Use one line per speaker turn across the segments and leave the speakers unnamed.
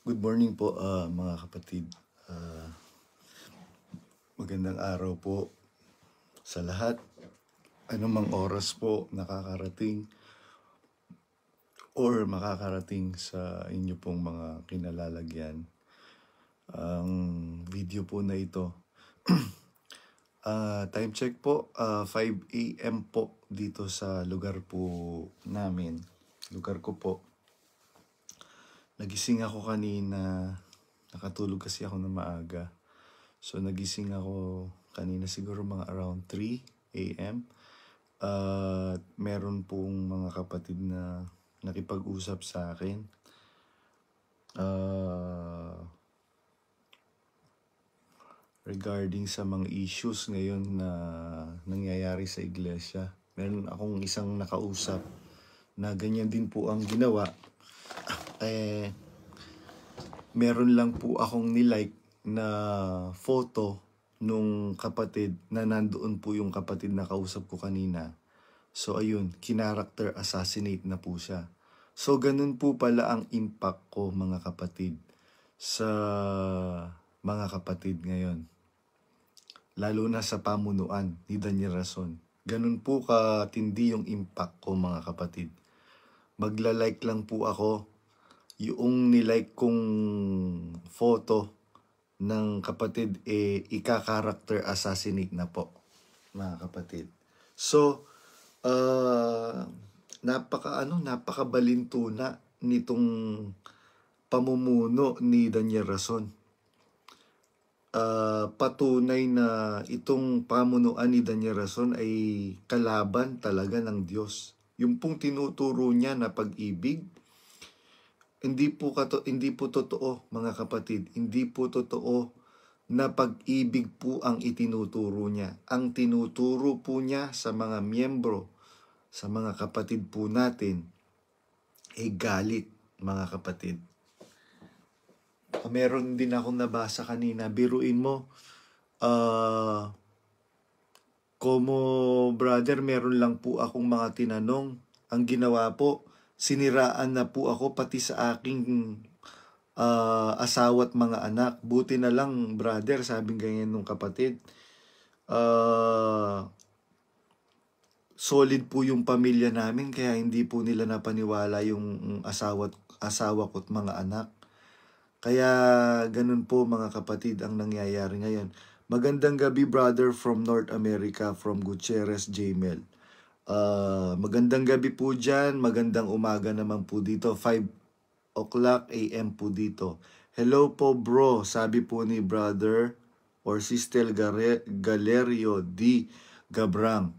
Good morning po mga kapatid. Ah, Magandang araw po sa lahat. Anumang oras po nakakarating or makakarating sa inyo pong mga kinalalagyan. Ang video po na ito. Time check po, 5 a.m. po dito sa lugar po namin. Lugar ko po. Nagising ako kanina, nakatulog kasi ako na maaga. So nagising ako kanina siguro mga around 3 a.m. At meron pong mga kapatid na nakipag-usap sa akin. Regarding sa mga issues ngayon na nangyayari sa iglesia. Meron akong isang nakausap na ganyan din po ang ginawa. Meron lang po akong nilike na photo nung kapatid na nandoon po yung kapatid na kausap ko kanina. So ayun, kinaracter assassinate na po siya. So ganun po pala ang impact ko mga kapatid sa mga kapatid ngayon. Lalo na sa pamunuan ni Daniel Rason. Ganun po katindi yung impact ko mga kapatid. Magla-like lang po ako. Yung nilike kong photo ng kapatid ika-character assassinate na po mga kapatid. So napakabalintuna nitong pamumuno ni Daniel Rason. Patunay na itong pamunuan ni Daniel Rason ay kalaban talaga ng Diyos. Yung pong tinuturo niya na pag-ibig, hindi po totoo mga kapatid. Hindi po totoo na pag-ibig po ang itinuturo niya. Ang tinuturo po niya sa mga miyembro, sa mga kapatid po natin, ay galit mga kapatid. Meron din akong nabasa kanina. Biruin mo, como brother, meron lang po akong mga tinanong. Ang ginawa po, siniraan na po ako pati sa aking asawa at mga anak. Buti na lang, brother, sabing ganyan nung kapatid. Solid po yung pamilya namin, kaya hindi po nila napaniwala yung asawa ko at mga anak. Kaya ganun po mga kapatid ang nangyayari ngayon. Magandang gabi, brother from North America, from Gutierrez, Jamel. Magandang gabi po dyan. Magandang umaga naman po dito. 5 o'clock a.m. po dito. Hello po bro, sabi po ni brother or sister Galerio D. Gabrang.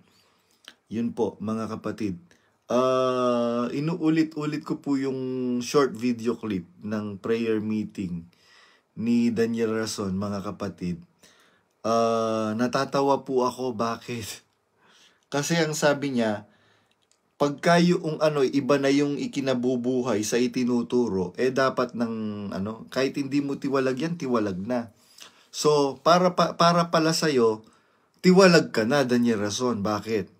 Yun po mga kapatid. Inuulit-ulit ko po yung short video clip ng prayer meeting ni Daniel Rason mga kapatid. Natatawa po ako, bakit? Kasi ang sabi niya, pagka yung iba na yung ikinabubuhay sa itinuturo, dapat ng kahit hindi mo tiwalag yan, tiwalag na. So, para pala sa'yo, tiwalag ka na, Daniel Rason. Bakit?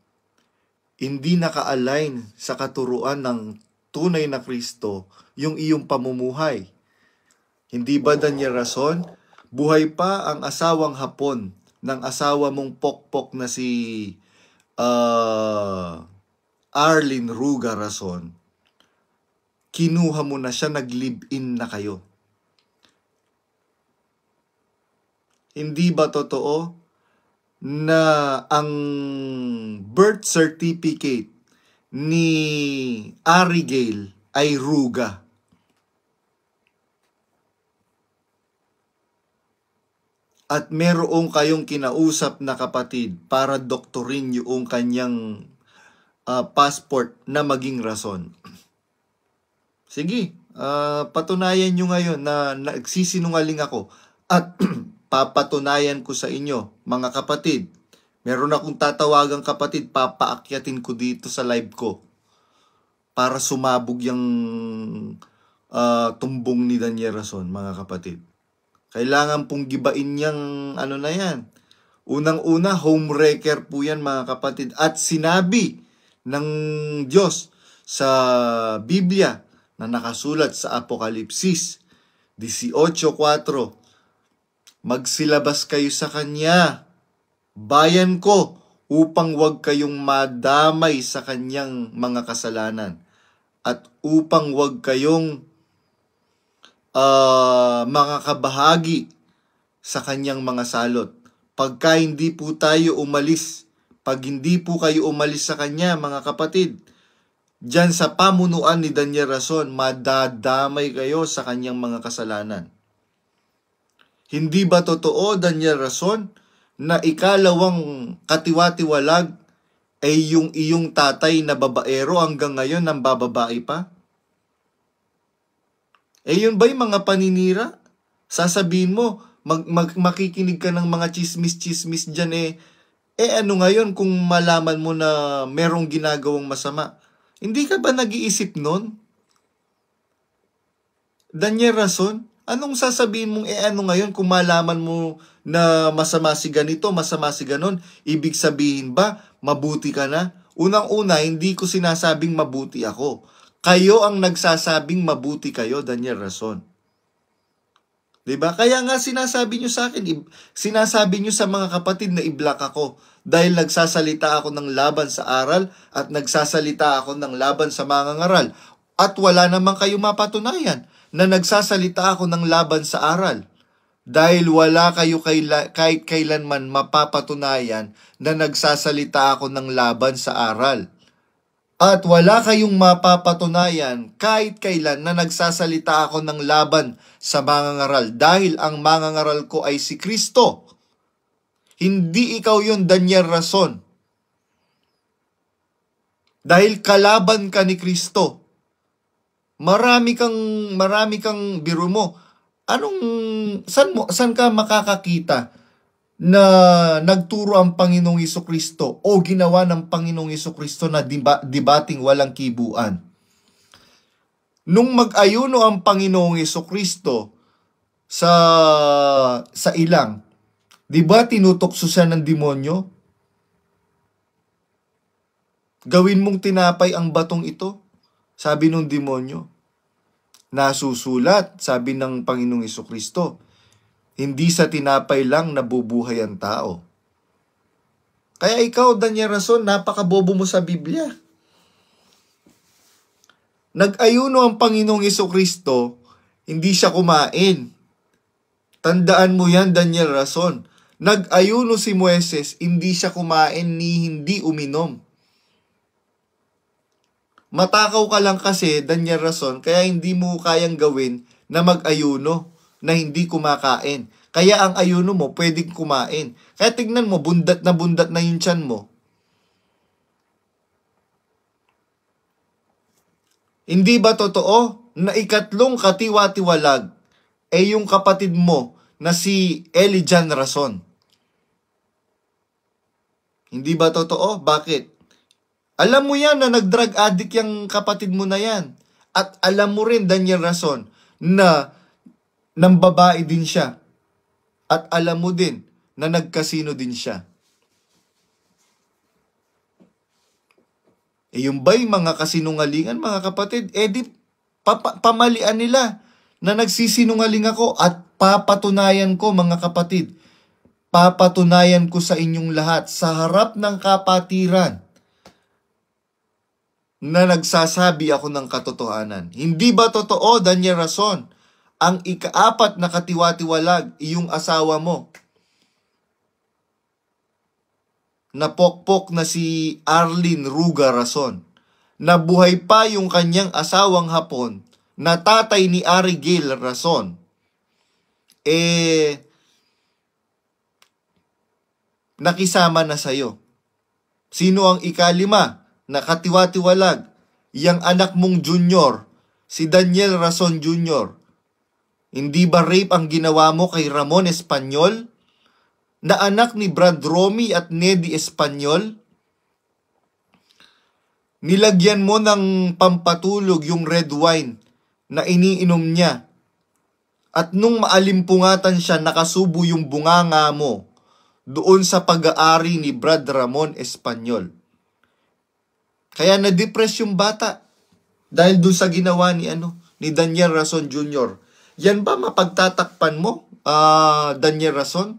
Hindi naka-align sa katuruan ng tunay na Kristo yung iyong pamumuhay. Hindi ba, Daniel Rason? Buhay pa ang asawang Hapon ng asawa mong pokpok na si Arlene Ruga Rason. Kinuha mo na siya, nag-live-in na kayo. Hindi ba totoo na ang birth certificate ni Abigail ay Ruga? At merong kayong kinausap na kapatid para doktorin yung kanyang passport na maging Rason. Sige, patunayan nyo ngayon na nagsisinungaling ako. At papatunayan ko sa inyo, mga kapatid. Meron akong tatawagang kapatid, papaakyatin ko dito sa live ko para sumabog yung tumbong ni Daniel Rason, mga kapatid. Kailangan pong gibain niyang na yan. Unang-una, homewrecker po yan mga kapatid. At sinabi ng Diyos sa Biblia na nakasulat sa Apokalipsis 18:4, magsilabas kayo sa kanya, bayan ko, upang wag kayong madamay sa kanyang mga kasalanan at upang wag kayong mga kabahagi sa kanyang mga salot. Pag hindi po kayo umalis sa kanya, mga kapatid, diyan sa pamunuan ni Daniel Rason, madadamay kayo sa kanyang mga kasalanan. Hindi ba totoo, Daniel Rason, na ikalawang katiwa-tiwalag ay yung iyong tatay na babaero hanggang ngayon nang bababae pa? Yun ba yung mga paninira? Sasabihin mo, makikinig ka ng mga chismis-chismis dyan ano ngayon kung malaman mo na merong ginagawang masama? Hindi ka ba nag-iisip nun? Daniel Rason, anong sasabihin mong ano ngayon kung malaman mo na masama si ganito, masama si ganon? Ibig sabihin ba, mabuti ka na? Unang-una, hindi ko sinasabing mabuti ako. Kayo ang nagsasabing mabuti kayo, Daniel Rason. Diba? Kaya nga sinasabi nyo sa akin, sinasabi nyo sa mga kapatid na i-block ako dahil nagsasalita ako ng laban sa aral at nagsasalita ako ng laban sa mga ngaral. At wala naman kayo mapatunayan na nagsasalita ako ng laban sa aral. Dahil wala kayo kahit kailanman mapapatunayan na nagsasalita ako ng laban sa aral. At wala kayong mapapatunayan kahit kailan na nagsasalita ako ng laban sa mga ngaral dahil ang mga ngaral ko ay si Kristo. Hindi ikaw yun, Daniel Rason. Dahil kalaban ka ni Kristo. Marami kang biro mo. Saan ka makakakita na nagturo ang Panginoong Jesucristo o ginawa ng Panginoong Jesucristo na dibating walang kibuan? Nung mag-ayuno ang Panginoong Jesucristo sa ilang, di ba tinutokso siya ng demonyo? Gawin mong tinapay ang batong ito, sabi ng demonyo. Nasusulat, sabi ng Panginoong Jesucristo, hindi sa tinapay lang nabubuhay ang tao. Kaya ikaw, Daniel Rason, napakabobo mo sa Biblia. Nag-ayuno ang Panginoong Jesucristo, hindi siya kumain. Tandaan mo yan, Daniel Rason. Nag-ayuno si Moises, hindi siya kumain ni hindi uminom. Matakaw ka lang kasi, Daniel Rason, kaya hindi mo kayang gawin na mag-ayuno na hindi kumakain. Kaya ang ayuno mo, pwedeng kumain. Kaya tignan mo, bundat na yung tiyan mo. Hindi ba totoo na ikatlong katiwa-tiwalag ay yung kapatid mo na si Elijan Rason? Hindi ba totoo? Bakit? Alam mo yan na nag-drug addict yung kapatid mo na yan. At alam mo rin, Daniel Rason, na ng babae din siya. At alam mo din na nagkasino din siya. Yung ba'y mga kasinungalingan, mga kapatid? Di pamalian nila na nagsisinungaling ako at papatunayan ko, mga kapatid. Papatunayan ko sa inyong lahat sa harap ng kapatiran na nagsasabi ako ng katotohanan. Hindi ba totoo, Daniel Rason, ang ikaapat na katiwa-tiwalag, iyong asawa mo, napokpok na si Arlene Ruga Rason, nabuhay pa yung kanyang asawang Hapon, na tatay ni Ari Gil Rason, nakisama na sa'yo. Sino ang ikalima na katiwa-tiwalag? Yang anak mong junior, si Daniel Rason Jr., hindi ba rape ang ginawa mo kay Ramon Espanyol, na anak ni Brad Romy at Neddy Espanyol? Nilagyan mo ng pampatulog yung red wine na iniinom niya. At nung maalimpungatan siya, nakasubo yung bunganga mo doon sa pag-aari ni Brad Ramon Espanyol. Kaya na-depress yung bata dahil doon sa ginawa ni Daniel Rason Jr. Yan ba mapagtatakpan mo, Daniel Rason?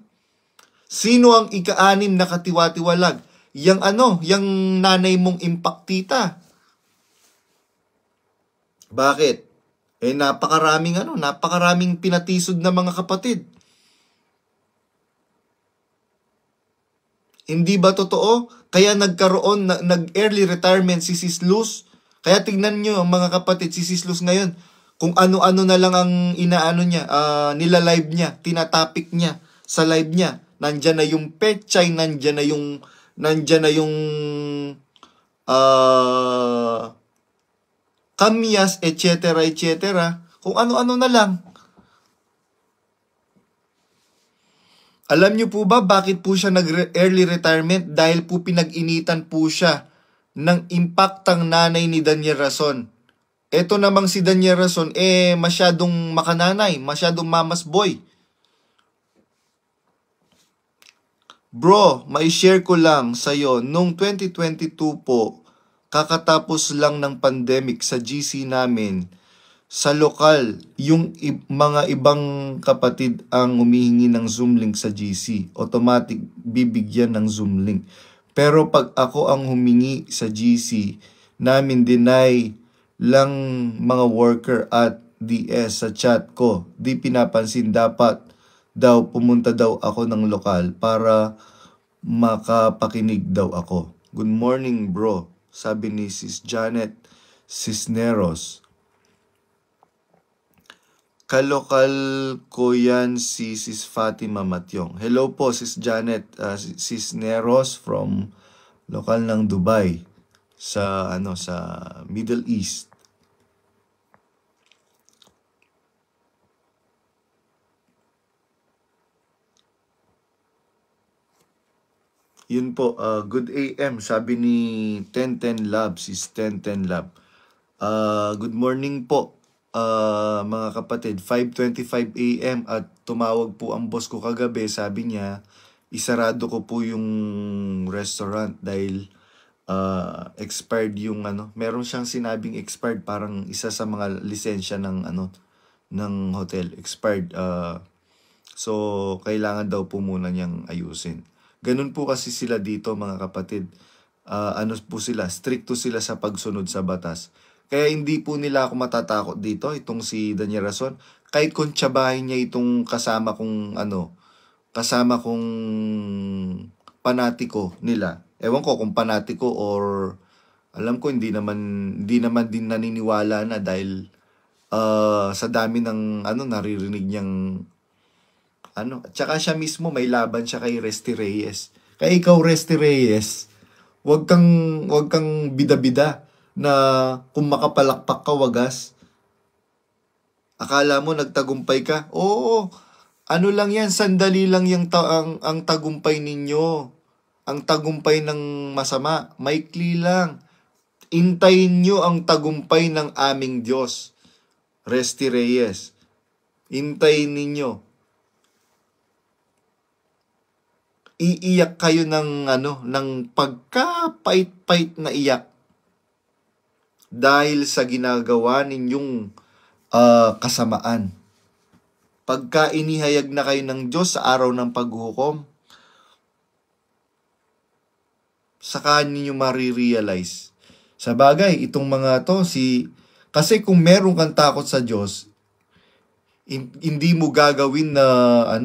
Sino ang ika-anim na katiwa-tiwalag? Yang nanay mong impaktita. Bakit? Napakaraming pinatisod na mga kapatid. Hindi ba totoo? Kaya nagkaroon, nag-early retirement si Sis Luz. Kaya tignan nyo mga kapatid, si Sis Luz ngayon, kung ano-ano na lang ang inaano niya, nila-live niya, tinatapik niya sa live niya. Nandyan na yung pechay, nandyan na yung kamyas, etc. Kung ano-ano na lang. Alam niyo po ba bakit po siya nag-early retirement? Dahil po pinag-initan po siya ng impaktang nanay ni Daniel Rason. Ito namang si Daniel Rason, masyadong makananay, masyadong mama's boy. Bro, may share ko lang sa'yo, noong 2022 po, kakatapos lang ng pandemic sa GC namin, sa lokal, yung mga ibang kapatid ang humihingi ng Zoom link sa GC. Automatic, bibigyan ng Zoom link. Pero pag ako ang humingi sa GC, namin deny lang mga worker at DS sa chat ko. Di pinapansin, dapat daw pumunta daw ako ng lokal para makapakinig daw ako. Good morning bro, sabi ni Sis Janet Cisneros. Kalokal ko yan si Sis Fatima Matyong. Hello po Sis Janet Cisneros from lokal ng Dubai sa Middle East. Yun po, good AM, sabi ni 1010 Lab, Sis 1010 Lab. Good morning po, mga kapatid. 5:25 AM at tumawag po ang boss ko kagabi. Sabi niya, isarado ko po yung restaurant dahil expired yung meron siyang sinabing expired, parang isa sa mga lisensya ng ng hotel, expired. So, kailangan daw po muna niyang ayusin. Ganun po kasi sila dito mga kapatid. Po sila, stricto sila sa pagsunod sa batas. Kaya hindi po nila ako matatakot dito, itong si Daniel Rason. Kahit kung tsabahin niya itong kasama kong panatiko nila. Ewan ko kung panatiko or alam ko hindi naman din naniniwala na dahil sa dami ng naririnig niyang at saka siya mismo may laban siya kay Resty Reyes. Kaya ikaw Resty Reyes, wag kang bida-bida na kung makapalakpak ka wagas. Akala mo nagtagumpay ka? Oo. Lang yan, sandali lang ang tagumpay ninyo. Ang tagumpay ng masama, maikli lang. Intayin nyo ang tagumpay ng aming Diyos. Resty Reyes. Intayin ninyo. Iiyak kayo ng pagkapait-pait na iyak dahil sa ginagawa ninyong kasamaan. Pagka inihayag na kayo ng Diyos sa araw ng paghukom, saka ninyo marirealize. Sa bagay, itong mga to, kasi kung meron kang takot sa Diyos, hindi mo gagawin na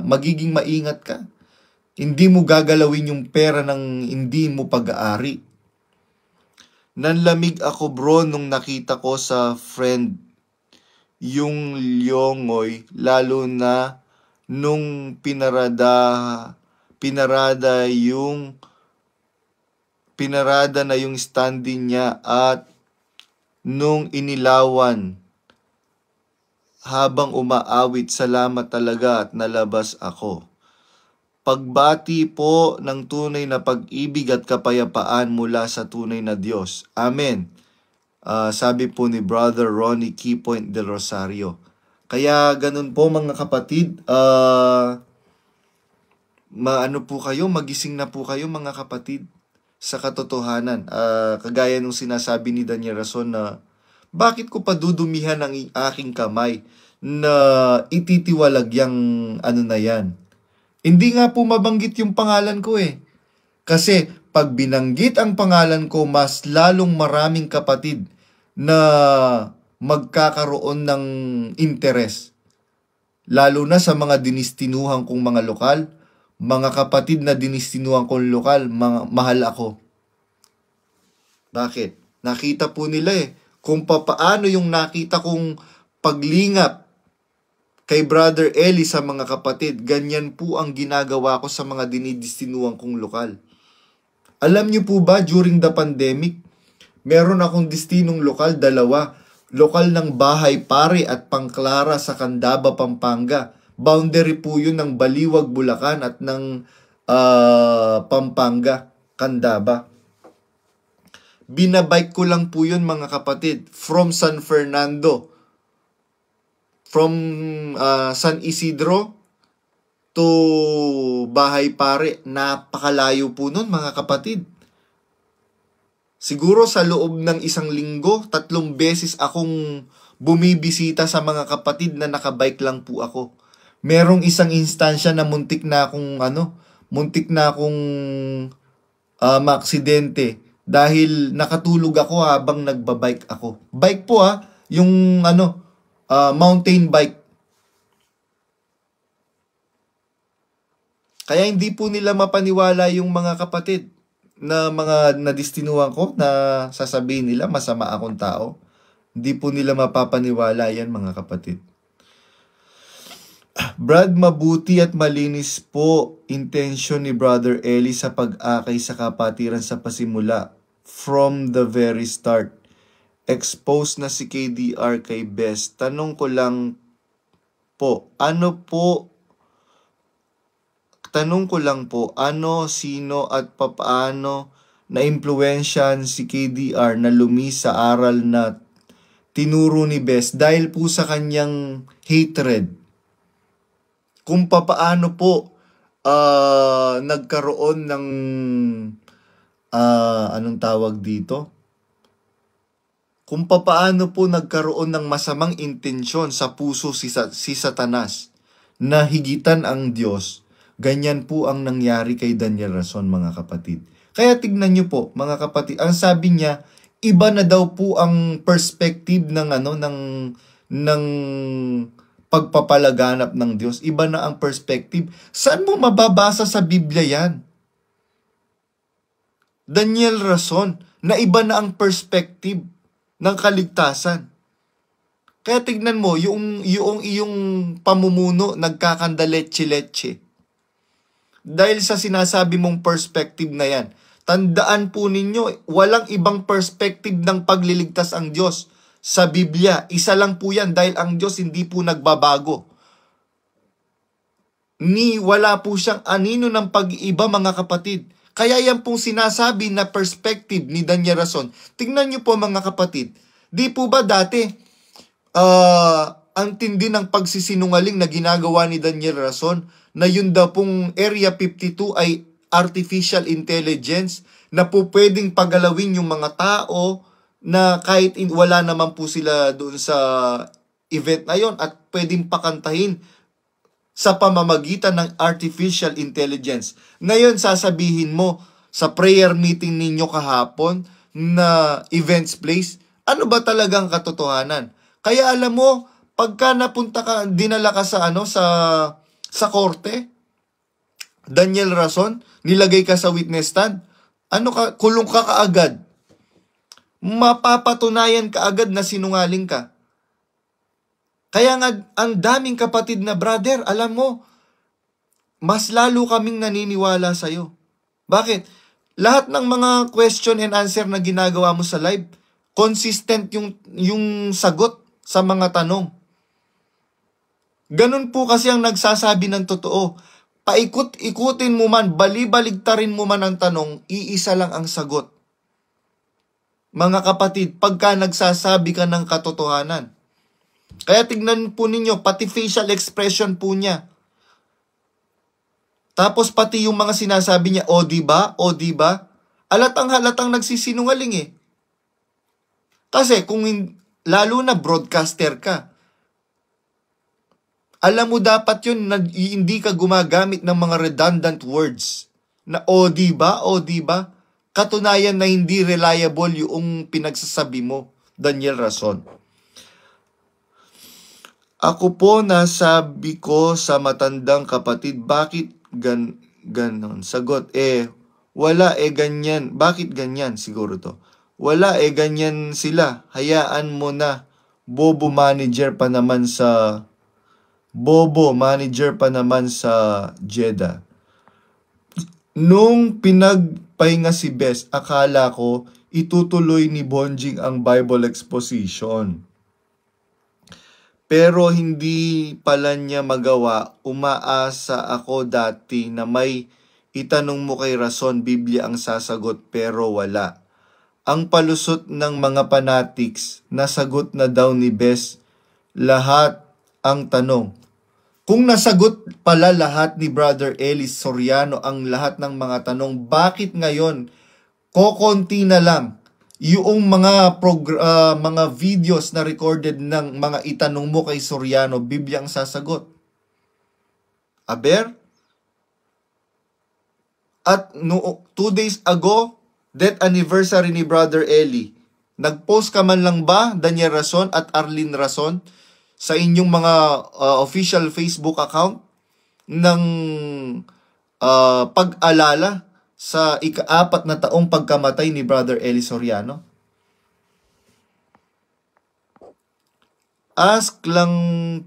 magiging maingat ka. Hindi mo gagalawin yung pera ng hindi mo pag-aari. Nanlamig ako bro nung nakita ko sa friend yung Lyongoy, lalo na nung pinarada na yung standing niya at nung inilawan habang umaawit. Salamat talaga at nalabas ako. Pagbati po ng tunay na pag-ibig at kapayapaan mula sa tunay na Diyos. Amen. Sabi po ni Brother Ronnie Keypoint del Rosario. Kaya ganun po mga kapatid, magising na po kayo mga kapatid sa katotohanan. Kagaya nung sinasabi ni Daniel Rason na Bakit ko pa dudumihan ang aking kamay na ititiwalag yung ano na yan? Hindi nga po mabanggit yung pangalan ko eh. Kasi pag binanggit ang pangalan ko, mas lalong maraming kapatid na magkakaroon ng interes. Lalo na sa mga dinistinuhan kong mga lokal, mga kapatid na dinistinuhan kong lokal, mahal ako. Bakit? Nakita po nila eh, kung papaano yung nakita kong paglingap kay Brother Eli sa mga kapatid, ganyan po ang ginagawa ko sa mga dinidistinuhan kong lokal. Alam niyo po ba, during the pandemic, meron akong destinong lokal, 2. Lokal ng Bahay Pare at Pangklara sa Candaba, Pampanga. Boundary po yun ng Baliwag, Bulacan at ng Pampanga, Candaba. Binabike ko lang po yun mga kapatid. From San Fernando. From San Isidro to Bahay Pare. Napakalayo po nun mga kapatid. Siguro sa loob ng 1 linggo, 3 beses akong bumibisita sa mga kapatid na nakabike lang po ako. Merong isang instansya na muntik na akong maaksidente dahil nakatulog ako habang nagbabike ako. Bike po yung mountain bike. Kaya hindi po nila mapaniwala yung mga kapatid na mga nadistinuhan ko na sasabihin nila masama akong tao. Hindi po nila mapapaniwala yan mga kapatid. Brad, mabuti at malinis po intention ni Brother Eli sa pag-akay sa kapatiran sa pasimula. From the very start. Expose na si KDR kay Best. Tanong ko lang po, sino at papaano na-impluwensyahan si KDR na lumis sa aral na tinuro ni Best dahil po sa kanyang hatred. Kung papaano po nagkaroon ng anong tawag dito? Kung papaano po nagkaroon ng masamang intensyon sa puso si Satanas na higitan ang Diyos. Ganyan po ang nangyari kay Daniel Rason mga kapatid. Kaya tignan niyo po mga kapatid, ang sabi niya, iba na daw po ang perspective ng pagpapalaganap ng Diyos. Iba na ang perspective. Saan mo mababasa sa Biblia yan? Daniel Rason, na iba na ang perspective ng kaligtasan. Kaya tignan mo, yung iyong pamumuno nagkakandaletse-letse. Dahil sa sinasabi mong perspective na yan, tandaan po ninyo, walang ibang perspective ng pagliligtas ang Diyos sa Biblia. Isa lang po yan dahil ang Diyos hindi po nagbabago. Wala po siyang anino ng pag-iiba mga kapatid. Kaya yan pong sinasabi na perspective ni Daniel Rason. Tingnan niyo po mga kapatid, di po ba dati ang tindi ng pagsisinungaling na ginagawa ni Daniel Rason na yun daw pong Area 52 ay artificial intelligence na po pwedeng pagalawin yung mga tao na kahit wala naman po sila doon sa event na yon at pwedeng pakantahin sa pamamagitan ng artificial intelligence. Ngayon sasabihin mo sa prayer meeting ninyo kahapon na events place, ano ba talagang katotohanan? Kaya alam mo, pagka napunta ka, dinala ka sa korte, Daniel Rason, nilagay ka sa witness stand, kulong ka kaagad. Mapapatunayan ka agad na sinungaling ka. Kaya nga, ang daming kapatid na brother, alam mo, mas lalo kaming naniniwala sa'yo. Bakit? Lahat ng mga question and answer na ginagawa mo sa live, consistent yung sagot sa mga tanong. Ganun po kasi ang nagsasabi ng totoo. Paikot-ikutin mo man, balibaligtarin mo man ang tanong, iisa lang ang sagot. Mga kapatid, pagka nagsasabi ka ng katotohanan. Kaya tignan po ninyo, pati facial expression po niya. Tapos pati yung mga sinasabi niya, o diba? O diba? Halatang nagsisinungaling eh. Kasi kung lalo na broadcaster ka. Alam mo dapat yun na hindi ka gumagamit ng mga redundant words. Na o diba, o diba? Katunayan na hindi reliable yung pinagsasabi mo, Daniel Rason. Ako po nasabi ko sa matandang kapatid, bakit ganon? Sagot, wala ganyan. Bakit ganyan? Siguro to. Wala ganyan sila. Hayaan mo na. Bobo manager pa naman sa Jeddah. Nung pinagpahinga si Bes, akala ko itutuloy ni Bonjing ang Bible exposition. Pero hindi pala niya magawa. Umaasa ako dati na may itanong mo kay Rason, Biblia ang sasagot, pero wala. Ang palusot ng mga fanatics, nasagot na daw ni Bes lahat ang tanong. Kung nasagot pala lahat ni Brother Eli Soriano ang lahat ng mga tanong, bakit ngayon kokonti na lang yung mga videos na recorded ng mga itanong mo kay Soriano, Biblia ang sasagot? Aber? At 2 days ago, death anniversary ni Brother Eli. Nag-post ka man lang ba, Daniel Rason at Arlene Rason, sa inyong mga official Facebook account ng pag-alala sa ika-4 na taong pagkamatay ni Brother Eli Soriano? Ask lang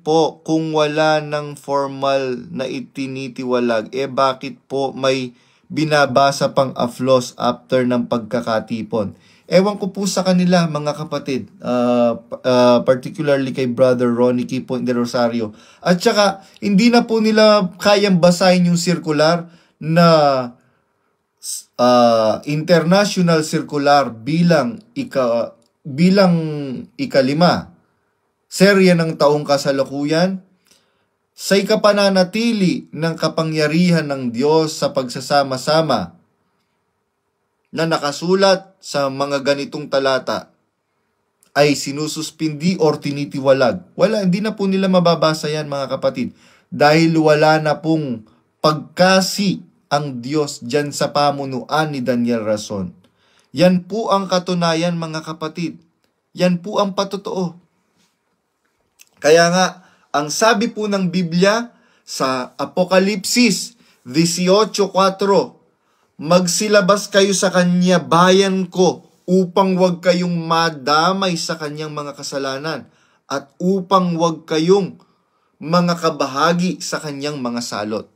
po kung wala ng formal na itinitiwalag, bakit po may binabasa pang aflos after ng pagkakatipon? Ewan ko po sa kanila, mga kapatid, particularly kay Brother Ronnie Kipon de Rosario. At saka, hindi na po nila kayang basahin yung circular na international circular bilang ikalima. Serya ng taong kasalukuyan sa ikapananatili ng kapangyarihan ng Diyos sa pagsasama-sama na nakasulat sa mga ganitong talata ay sinususpindi or tinitiwalag. Hindi na po nila mababasa yan, mga kapatid, dahil wala na pong pagkasi ang Diyos dyan sa pamunuan ni Daniel Rason. Yan po ang katunayan, mga kapatid. Yan po ang patotoo. Kaya nga, ang sabi po ng Biblia sa Apokalipsis 18:4, magsilabas kayo sa kanya, bayan ko, upang wag kayong madamay sa kanyang mga kasalanan at upang wag kayong mga kabahagi sa kanyang mga salot.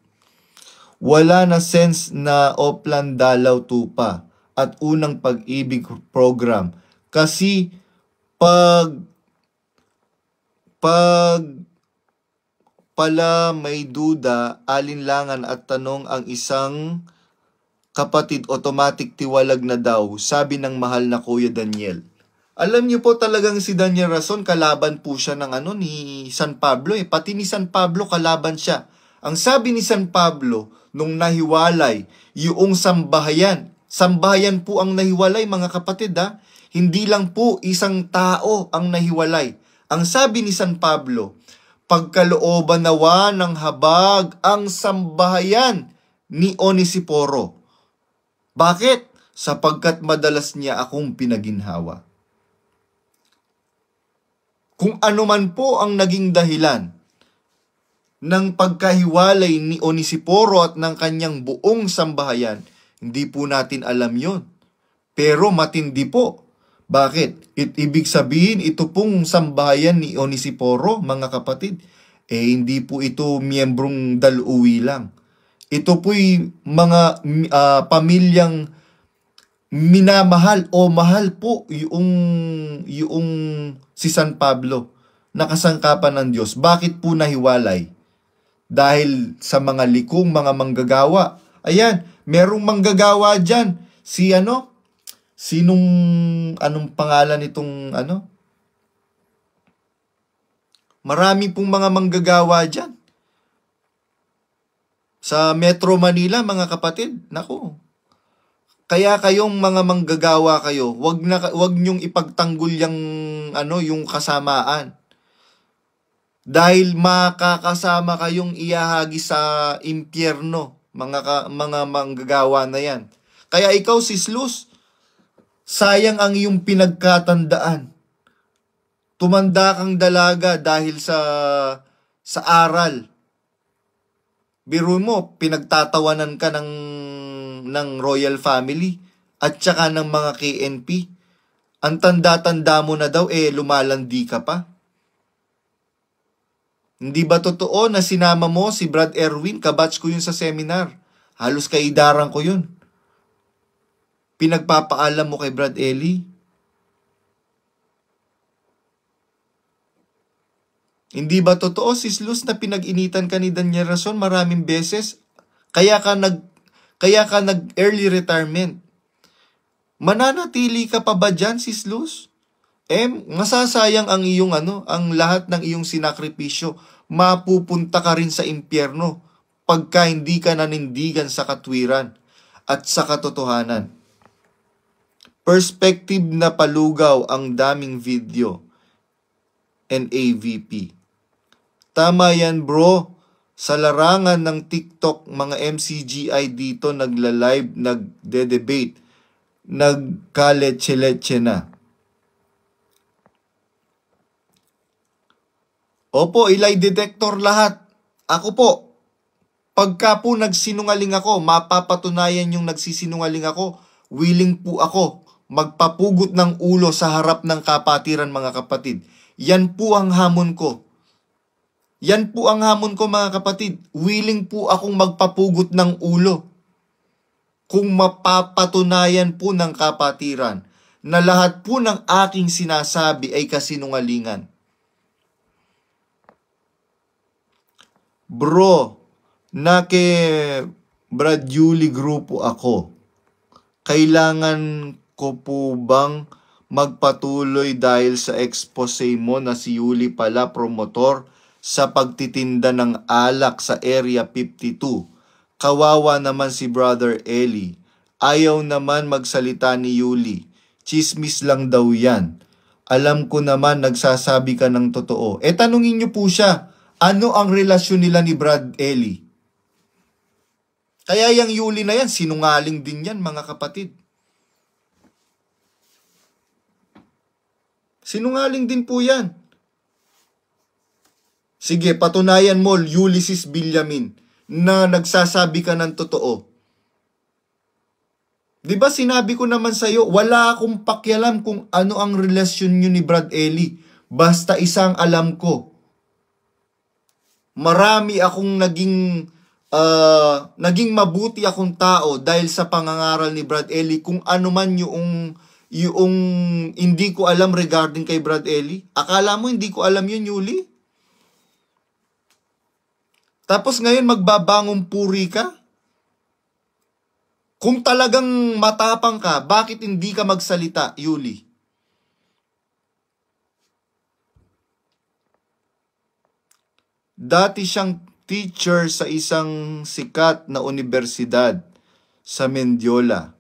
Wala na sense na Oplan Dalaw Tupa at Unang Pag-ibig program kasi pag pala may duda, alinlangan at tanong ang isang kapatid, automatic tiwalag na daw, sabi ng mahal na Kuya Daniel. Alam niyo po talagang si Daniel Rason, kalaban po siya ng ni San Pablo. Pati ni San Pablo, kalaban siya. Ang sabi ni San Pablo, nung nahiwalay, yung sambahayan po ang nahiwalay, mga kapatid. Hindi lang po isang tao ang nahiwalay. Ang sabi ni San Pablo, pagkalooban nawa ng habag ang sambahayan ni Onesiporo. Bakit? Sapagkat madalas niya akong pinaginhawa. Kung ano man po ang naging dahilan ng pagkahiwalay ni Onesiporo at ng kanyang buong sambahayan, hindi po natin alam yon. Pero matindi po. Bakit? Ibig sabihin, ito pong sambahayan ni Onesiporo, mga kapatid, hindi po ito miyembrong daluwi lang. Ito po'y mga pamilyang minamahal o mahal po yung si San Pablo na kasangkapan ng Diyos. Bakit po nahiwalay? Dahil sa mga likong mga manggagawa. Ayan, merong manggagawa dyan. Anong pangalan itong Marami pong mga manggagawa dyan. Sa Metro Manila, mga kapatid, naku, Kaya kayong mga manggagawa kayo, wag niyong ipagtanggol yung kasamaan. Dahil makakasama kayong iahagi sa impyerno, mga manggagawa na yan. Kaya ikaw, Sis Luz, sayang ang iyong pinagkatandaan. Tumanda kang dalaga dahil sa aral. Biro mo, pinagtatawanan ka ng royal family at saka ng mga KNP. Ang tanda-tanda mo na daw, lumalandi ka pa. Hindi ba totoo na sinama mo si Brad Erwin? Kabatch ko yun sa seminar. Halos kaidaran ko yun. Pinagpapaalam mo kay Brad Eli. Hindi ba totoo, Sis Luz, na pinag-initan ka ni Daniel Rason maraming beses? Kaya ka nag-early retirement. Mananatili ka pa ba dyan, Sis Luz? Masasayang ang ang lahat ng iyong sinakripisyo. Mapupunta ka rin sa impyerno pagka hindi ka nanindigan sa katwiran at sa katotohanan. Perspective na palugaw ang daming video and AVP. Tama yan, bro. Sa larangan ng TikTok, mga MCGI dito nagla-live, nagde-debate, nagkaletse-letse na. Opo, lie detector lahat. Ako po, pagka po nagsinungaling ako, mapapatunayan yung nagsisinungaling ako, willing po ako magpapugot ng ulo sa harap ng kapatiran, mga kapatid. Yan po ang hamon ko. Yan po ang hamon ko, mga kapatid. Willing po akong magpapugot ng ulo kung mapapatunayan po ng kapatiran na lahat po ng aking sinasabi ay kasinungalingan. Bro, na kay Brad Yuli grupo ako. Kailangan ko po bang magpatuloy dahil sa expose mo na si Yuli pala promotor sa pagtitinda ng alak sa Area 52? Kawawa naman si Brother Eli. Ayaw naman magsalita ni Yuli. Chismis lang daw yan. Alam ko naman nagsasabi ka ng totoo. Tanungin niyo po siya. Ano ang relasyon nila ni Brad Eli? Kaya yung Yuli na yan, sinungaling din yan, mga kapatid. Sinungaling din po yan. Sige, patunayan mo, Ulysses Villamin, na nagsasabi ka ng totoo. Diba sinabi ko naman sa'yo, wala akong pakialam kung ano ang relasyon nyo ni Brad Eli. Basta isang alam ko. Marami akong naging mabuti akong tao dahil sa pangangaral ni Brad Eli. Kung ano man yung hindi ko alam regarding kay Brad Eli. Akala mo hindi ko alam yun, Yuli? Tapos ngayon magbabangong puri ka? Kung talagang matapang ka, bakit hindi ka magsalita, Yuli? Dati siyang teacher sa isang sikat na universidad sa Mendiola.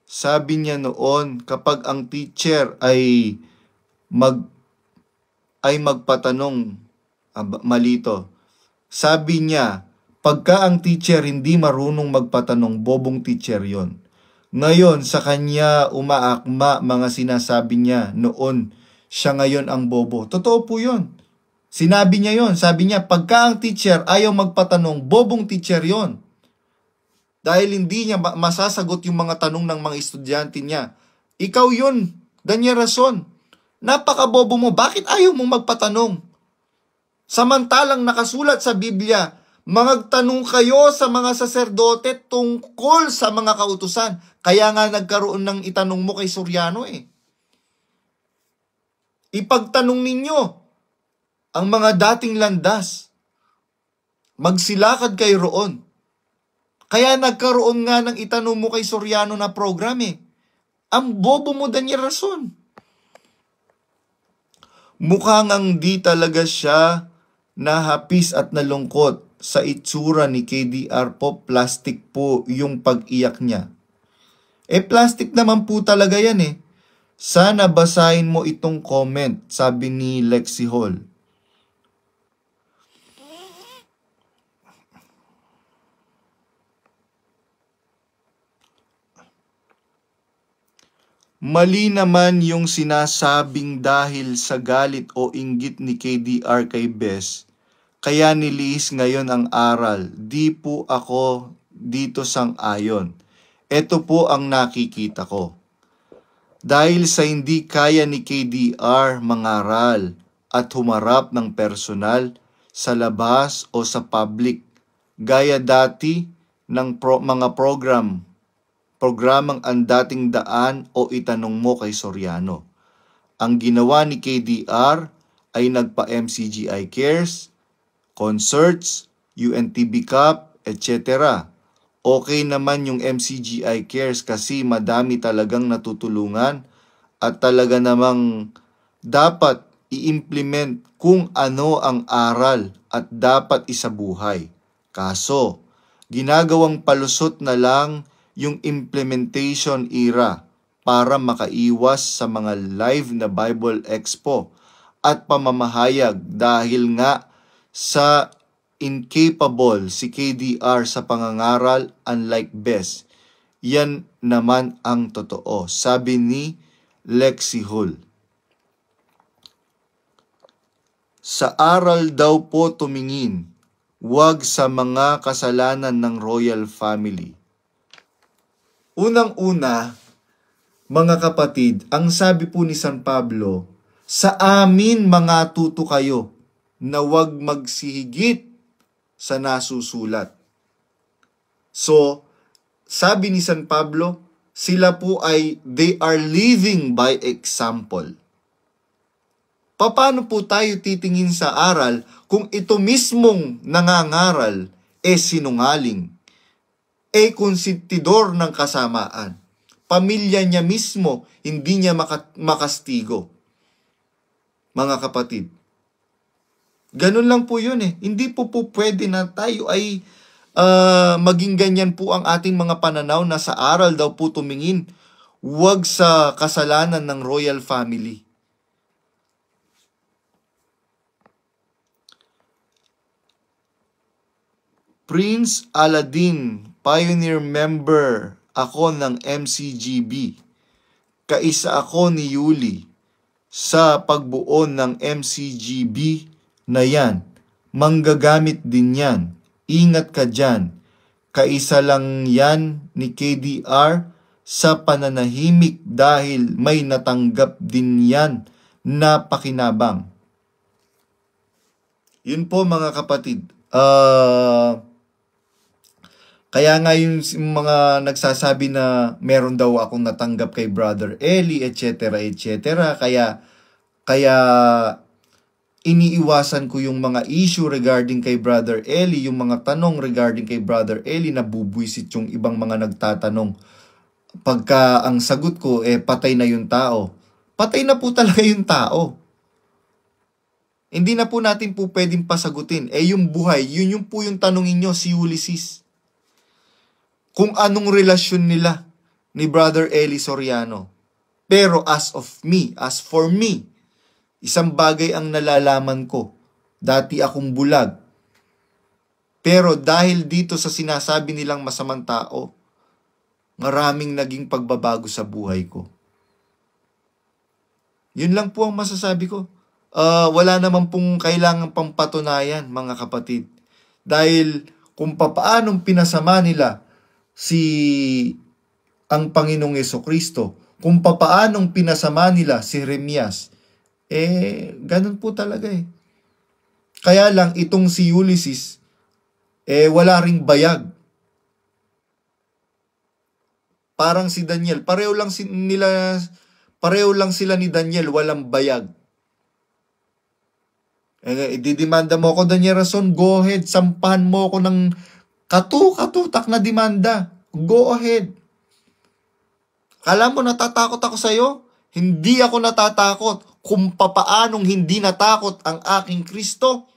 Sabi niya noon, kapag ang teacher ay magpatanong, malito. Sabi niya, pagka ang teacher hindi marunong magpatanong, bobong teacher yon. Ngayon, sa kanya umaakma mga sinasabi niya noon, siya ngayon ang bobo. Totoo po yun. Sinabi niya yon. Sabi niya, pagka ang teacher ayaw magpatanong, bobong teacher yon. Dahil hindi niya masasagot yung mga tanong ng mga estudyante niya. Ikaw yun, Daniel Rason. Napakabobo mo. Bakit ayaw mong magpatanong? Samantalang nakasulat sa Biblia, magtanong kayo sa mga saserdote tungkol sa mga kautusan. Kaya nga nagkaroon ng itanong mo kay Soriano Ipagtanong ninyo ang mga dating landas. Magsilakad kayo roon. Kaya nagkaroon nga ng itanong mo kay Soriano na program Ang bobo mo, Daniel Rason. Mukhang di talaga siya nahapis at nalungkot sa itsura ni KDR po, plastic po yung pag-iyak niya. Plastic naman po talaga yan eh. Sana basahin mo itong comment, sabi ni Lexi Hall. Mali naman yung sinasabing dahil sa galit o inggit ni KDR kay Bes, kaya nilihis ngayon ang aral. Di po ako dito sang-ayon. Ito po ang nakikita ko. Dahil sa hindi kaya ni KDR mangaral at humarap ng personal sa labas o sa public, gaya dati ng mga programang ang dating daan o itanong mo kay Soriano. Ang ginawa ni KDR ay nagpa-MCGI Cares, concerts, UNTV Cup, etc. Okay naman yung MCGI Cares kasi madami talagang natutulungan at talaga namang dapat i-implement kung ano ang aral at dapat isabuhay. Kaso, ginagawang palusot na lang yung implementation era para makaiwas sa mga live na Bible Expo at pamamahayag dahil nga sa incapable si KDR sa pangangaral unlike Bes. Yan naman ang totoo, sabi ni Lexi Hull. Sa aral daw po tumingin, wag sa mga kasalanan ng royal family. Unang-una, mga kapatid, ang sabi po ni San Pablo, sa amin mga tuto kayo na wag magsihigit sa nasusulat. So, sabi ni San Pablo, sila po they are living by example. Paano po tayo titingin sa aral kung ito mismong nangangaral sinungaling? Konsentidor ng kasamaan. Pamilya niya mismo, hindi niya makastigo. Mga kapatid. Ganun lang po yun eh. Hindi po pwede na tayo ay maging ganyan po ang ating mga pananaw na sa aral daw po tumingin. Huwag sa kasalanan ng royal family. Prince Aladdin, pioneer member ako ng MCGB. Kaisa ako ni Yuli sa pagbuo ng MCGB na yan. Manggagamit din yan. Ingat ka dyan. Kaisa lang yan ni KDR sa pananahimik dahil may natanggap din yan na pakinabang. Yun po mga kapatid. Kaya nga yung mga nagsasabi na meron daw akong natanggap kay Brother Eli, etc. etc. Kaya iniiwasan ko yung mga issue regarding kay Brother Eli, yung mga tanong regarding kay Brother Eli, nabubwisit yung ibang mga nagtatanong. Pagka ang sagot ko, patay na yung tao. Patay na po talaga yung tao. Hindi na po natin po pwedeng pasagutin. Yung buhay, yun po yung tanongin nyo, si Ulysses. Kung anong relasyon nila ni Brother Eli Soriano. Pero as for me, isang bagay ang nalalaman ko. Dati akong bulag. Pero dahil dito sa sinasabi nilang masamang tao, maraming naging pagbabago sa buhay ko. Yun lang po ang masasabi ko. Wala naman pong kailangan pang patunayan, mga kapatid. Dahil kung papaanong pinasama nila ang Panginoong Jesucristo, kung papaanong pinasama nila si Jeremias, ganun po talaga eh. Kaya lang itong si Ulysses, wala ring bayag. Parang si Daniel, pareho lang sila ni Daniel, walang bayag. Didemanda mo ako, Daniel Rason, go ahead, sampahan mo ako ng katutak na demanda. Go ahead. Kala mo natatakot ako sa'yo? Hindi ako natatakot kung papaanong hindi natakot ang aking Kristo.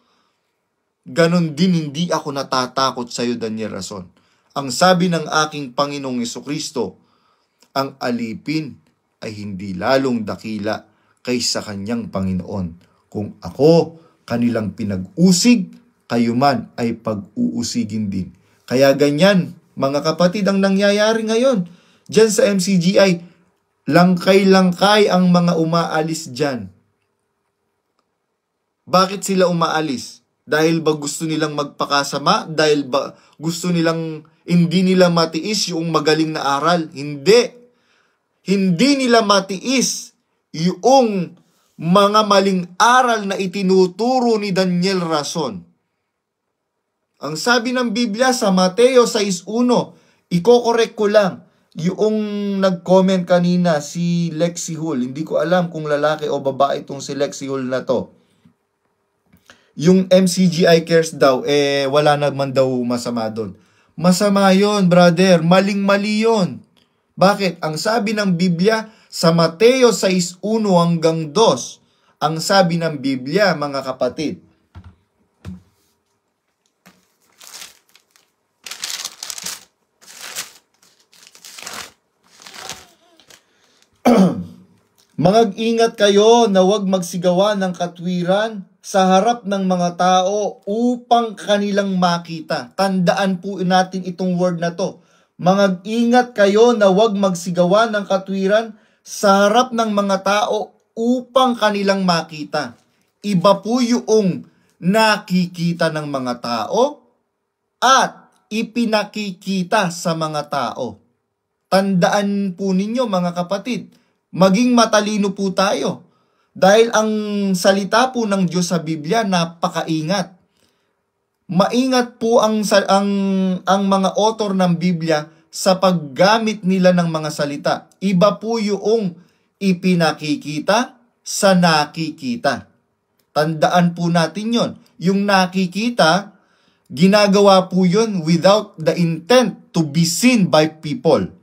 ganon din hindi ako natatakot sa iyo, Daniel Rason. Ang sabi ng aking Panginoong Jesucristo, ang alipin ay hindi lalong dakila kaysa kanyang Panginoon. Kung ako kanilang pinag-usig, kayo man ay pag-uusigin din. Kaya ganyan, mga kapatid, ang nangyayari ngayon. Diyan sa MCGI, langkay-langkay ang mga umaalis dyan. Bakit sila umaalis? Dahil ba gusto nilang magpakasama? Dahil ba gusto nilang hindi nila matiis yung magaling na aral? Hindi. Hindi nila matiis yung mga maling aral na itinuturo ni Daniel Rason. Ang sabi ng Biblia sa Mateo 6.1, iko-correct ko lang, yung nag-comment kanina si Lexi Hull, hindi ko alam kung lalaki o babae itong si Lexi Hull na to. Yung MCGI Cares daw, wala naman daw masama doon. Masama yon, brother. Maling-mali yon. Bakit? Ang sabi ng Biblia sa Mateo 6.1 hanggang 2, ang sabi ng Biblia, mga kapatid, Mag-ingat kayo na huwag magsigawa ng katwiran sa harap ng mga tao upang kanilang makita. Tandaan po natin itong word na to. Mag-ingat kayo na huwag magsigawa ng katwiran sa harap ng mga tao upang kanilang makita. Iba po yung nakikita ng mga tao at ipinakikita sa mga tao. Tandaan po ninyo, mga kapatid, maging matalino po tayo. Dahil ang salita po ng Diyos sa Biblia, napakaingat. Maingat po ang mga author ng Biblia sa paggamit nila ng mga salita. Iba po yung ipinakikita sa nakikita. Tandaan po natin yon. Yung nakikita, ginagawa po yun without the intent to be seen by people.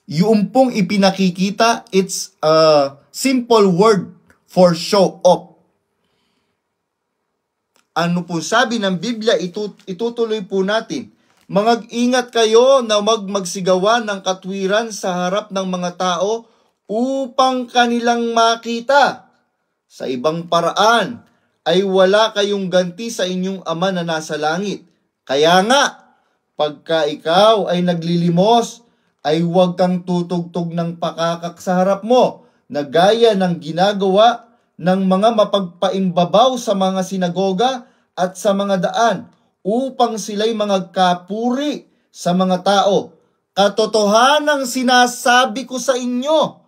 Yung pong ipinakikita, it's a simple word for show off. Ano po sabi ng Biblia, itutuloy po natin. Mag-ingat kayo na magsigawa ng katwiran sa harap ng mga tao upang kanilang makita. Sa ibang paraan ay wala kayong ganti sa inyong Ama na nasa langit. Kaya nga, pagka ikaw ay naglilimos, ay huwag kang tutugtog ng pakakak sa harap mo, na gaya ng ginagawa ng mga mapagpaimbabaw sa mga sinagoga at sa mga daan, upang sila'y mga kapuri sa mga tao. Katotohanang sinasabi ko sa inyo,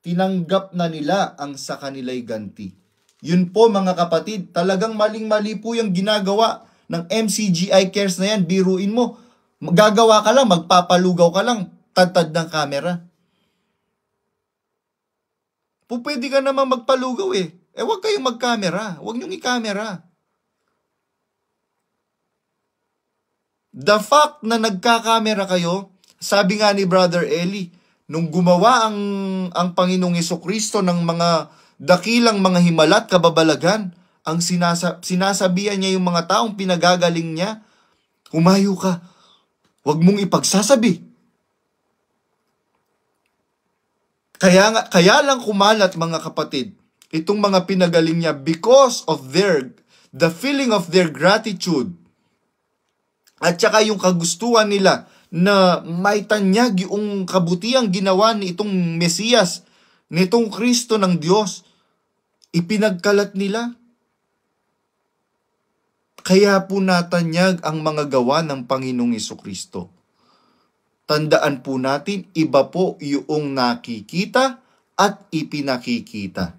tinanggap na nila ang sa kanila'y ganti. Yun po, mga kapatid, talagang maling-mali po yung ginagawa ng MCGI Cares na yan. Biruin mo, gagawa ka lang, magpapalugaw ka lang, tad ng camera. Pwede ka naman magpalugaw huwag kayong mag-camera. Huwag niyong i-camera. The fact na nagka-camera kayo, sabi nga ni Brother Eli, nung gumawa ang Panginoong Jesucristo ng mga dakilang mga himala at kababalagan, ang sinasabihan niya yung mga taong pinagagaling niya, humayo ka, huwag mong ipagsasabi. Kaya lang kumalat, mga kapatid, itong mga pinagaling niya because of the feeling of their gratitude at saka yung kagustuhan nila na maitanyag yung kabutiang ginawa ni itong Mesiyas, nitong Kristo ng Diyos, ipinagkalat nila. Kaya po natanyag ang mga gawa ng Panginoong Jesucristo. Tandaan po natin, iba po yung nakikita at ipinakikita.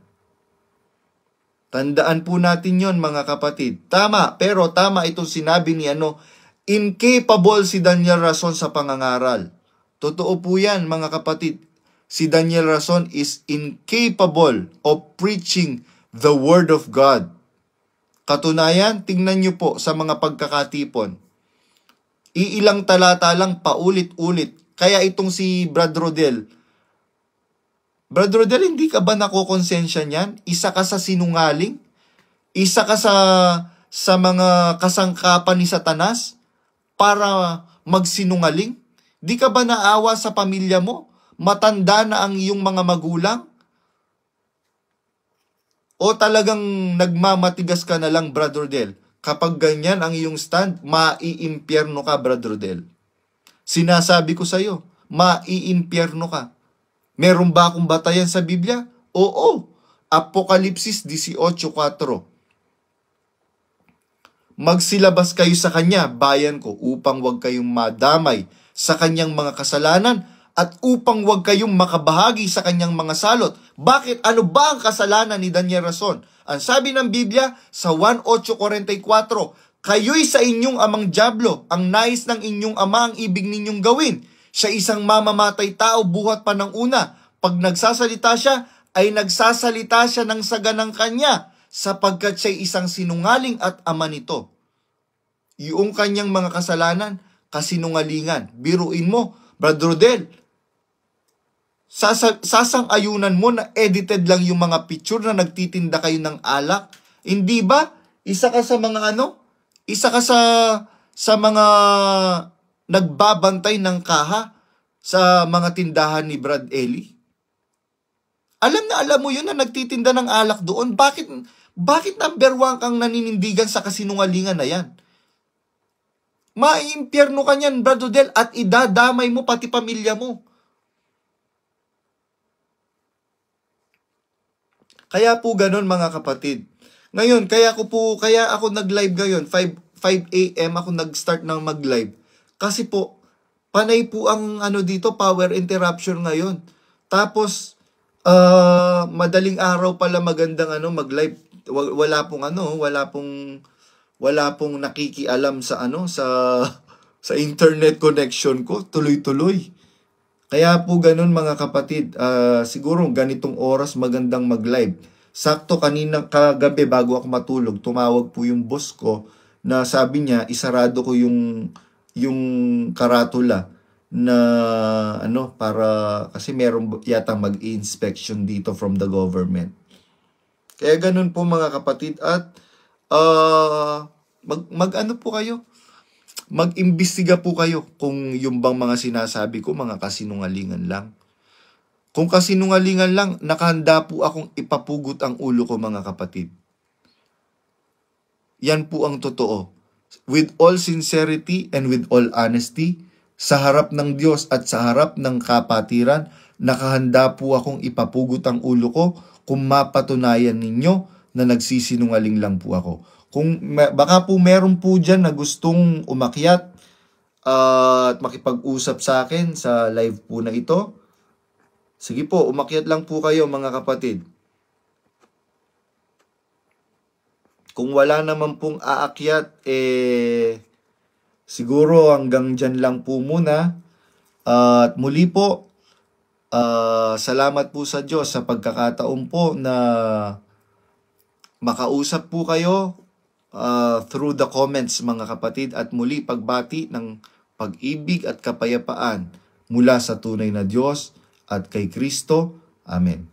Tandaan po natin yon, mga kapatid. Tama, pero tama itong sinabi ni incapable si Daniel Rason sa pangangaral. Totoo po yan, mga kapatid. Si Daniel Rason is incapable of preaching the Word of God. Katunayan, tingnan nyo po sa mga pagkakatipon. Iilang talata lang paulit-ulit. Kaya itong si Brad Rodel, hindi ka ba nakokonsensya niyan? Isa ka sa sinungaling? Isa ka sa sa mga kasangkapan ni Satanas para magsinungaling? Di ka ba naawa sa pamilya mo? Matanda na ang iyong mga magulang? O talagang nagmamatigas ka na lang, Brother Del? Kapag ganyan ang iyong stand, maiimpyerno ka, Brother Del. Sinasabi ko sa iyo, maiimpyerno ka. Meron ba akong batayan sa Biblia? Oo. Apokalipsis 18:4. Magsilabas kayo sa kanya, bayan ko, upang wag kayong madamay sa kanyang mga kasalanan at upang wag kayong makabahagi sa kanyang mga salot. Bakit? Ano ba ang kasalanan ni Daniel Rason? Ang sabi ng Biblia sa 1:8:44, kayo'y sa inyong amang dyablo, ang nais ng inyong ama ang ibig ninyong gawin. Siya isang mamamatay tao buhat pa ng una. Pag nagsasalita siya, ay nagsasalita siya ng saganang kanya, sapagkat siya'y isang sinungaling at ama nito. Yung kanyang mga kasalanan, kasinungalingan. Biruin mo, Brother Rodel, sasang-ayunan mo na edited lang yung mga picture na nagtitinda kayo ng alak. Hindi ba? Isa ka sa mga Isa ka sa mga nagbabantay ng kaha sa mga tindahan ni Brad Eli. Alam mo yun na nagtitinda ng alak doon. Bakit number 1 kang naninindigan sa kasinungalingan na yan? Maiimpyerno ka niyan, Brad Odel, at idadamay mo pati pamilya mo. Kaya po ganun, mga kapatid. Ngayon, kaya ako nag-live ngayon, 5 a.m. ako nag-start ng mag-live. Kasi po, panay po ang dito, power interruption ngayon. Tapos, madaling araw pala magandang mag-live. Wala pong nakikialam sa sa internet connection ko, tuloy-tuloy. Kaya po ganun, mga kapatid, siguro ganitong oras magandang mag-live. Sakto kagabi bago ako matulog, tumawag po yung boss ko na sabi niya isarado ko yung karatula na para kasi meron yata mag-inspection dito from the government. Kaya ganun po, mga kapatid, at po kayo. Mag-imbestiga po kayo kung yung bang mga sinasabi ko mga kasinungalingan lang. Kung kasinungalingan lang, nakahanda po akong ipapugot ang ulo ko, mga kapatid. Yan po ang totoo. With all sincerity and with all honesty, sa harap ng Diyos at sa harap ng kapatiran, nakahanda po akong ipapugot ang ulo ko kung mapatunayan ninyo na nagsisinungaling lang po ako. Kung baka po meron po dyan na gustong umakyat at makipag-usap sa akin sa live po na ito, sige po, umakyat lang po kayo, mga kapatid. Kung wala naman pong aakyat, siguro hanggang dyan lang po muna. At muli po, salamat po sa Diyos sa pagkakataon po na makausap po kayo through the comments, mga kapatid, at muli pagbati ng pag-ibig at kapayapaan mula sa tunay na Diyos at kay Kristo. Amen.